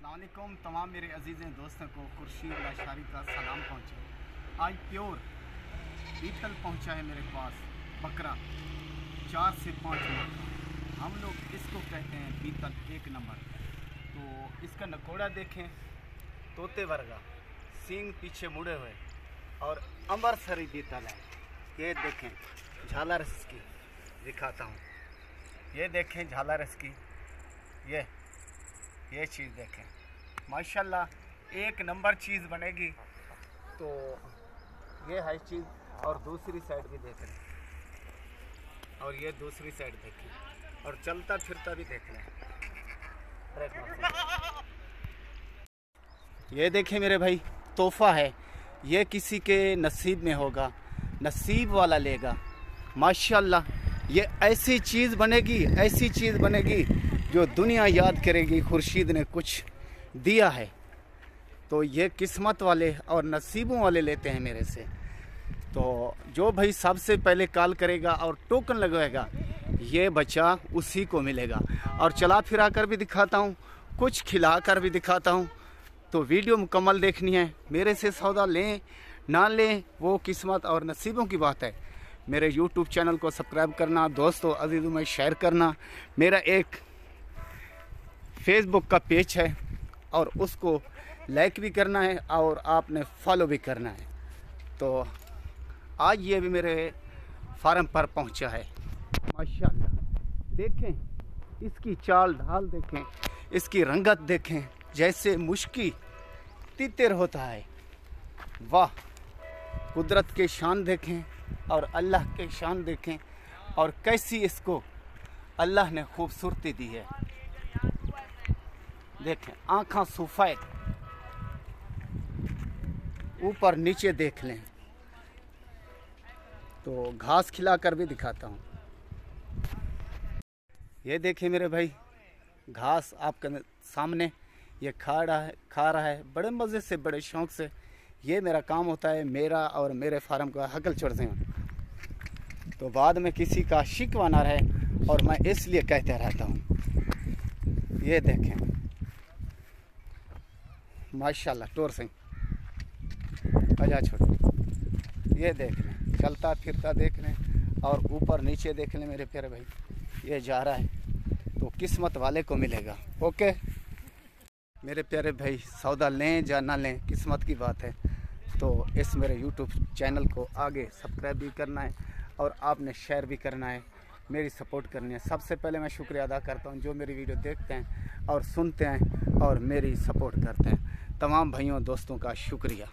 अस्सलामुअलैकुम तमाम मेरे अजीज़ दोस्तों को खुर्शीद लाशारी का सलाम पहुँचे। आज प्योर बीटल पहुँचा है मेरे पास, बकरा 4 से 5 नंबर का। हम लोग इसको कहते हैं बीतल 1 नंबर। तो इसका नकोड़ा देखें, तोते वर्गा, सींग पीछे मुड़े हुए और अमृतसरी बीतल है। ये देखें झालर इसकी दिखाता हूँ, ये देखें झालर इसकी, ये चीज़ देखें माशाल्लाह 1 नंबर चीज़ बनेगी। तो ये है चीज़। और दूसरी साइड भी देख लें, और ये दूसरी साइड देखें, और चलता फिरता भी देख लें। ये देखें मेरे भाई, तोहफा है, ये किसी के नसीब में होगा, नसीब वाला लेगा। माशाल्लाह ये ऐसी चीज़ बनेगी, ऐसी चीज़ बनेगी जो दुनिया याद करेगी। खुर्शीद ने कुछ दिया है तो ये किस्मत वाले और नसीबों वाले लेते हैं मेरे से। तो जो भाई सबसे पहले कॉल करेगा और टोकन लगवाएगा, ये बच्चा उसी को मिलेगा। और चला फिरा कर भी दिखाता हूँ, कुछ खिला कर भी दिखाता हूँ। तो वीडियो मुकम्मल देखनी है। मेरे से सौदा लें ना लें वो किस्मत और नसीबों की बात है। मेरे YouTube चैनल को सब्सक्राइब करना, दोस्तों अजीज़ों में शेयर करना। मेरा एक फेसबुक का पेज है और उसको लाइक भी करना है और आपने फॉलो भी करना है। तो आज ये भी मेरे फार्म पर पहुंचा है। माशाल्लाह देखें इसकी चाल ढाल, देखें इसकी रंगत, देखें जैसे मुश्की तितर होता है। वाह, कुदरत के शान देखें और अल्लाह के शान देखें, और कैसी इसको अल्लाह ने खूबसूरती दी है। देखें आँखें सफ़ेद, ऊपर नीचे देख लें। तो घास खिलाकर भी दिखाता हूँ। ये देखिए मेरे भाई, घास आपके सामने ये खा रहा है बड़े मज़े से, बड़े शौक़ से। ये मेरा काम होता है, मेरा और मेरे फार्म का हकल चढ़ते हैं। तो बाद में किसी का शिकवा ना रहे, और मैं इसलिए कहते रहता हूँ। ये देखें माशाल्लाह टोर सिंह आजा छोड़, ये देख लें, चलता फिरता देख लें और ऊपर नीचे देख लें मेरे प्यारे भाई। ये जा रहा है तो किस्मत वाले को मिलेगा। ओके मेरे प्यारे भाई, सौदा लें या ना लें किस्मत की बात है। तो इस मेरे YouTube चैनल को आगे सब्सक्राइब भी करना है और आपने शेयर भी करना है, मेरी सपोर्ट करनी है। सबसे पहले मैं शुक्रिया अदा करता हूं जो मेरी वीडियो देखते हैं और सुनते हैं और मेरी सपोर्ट करते हैं। तमाम भाइयों दोस्तों का शुक्रिया।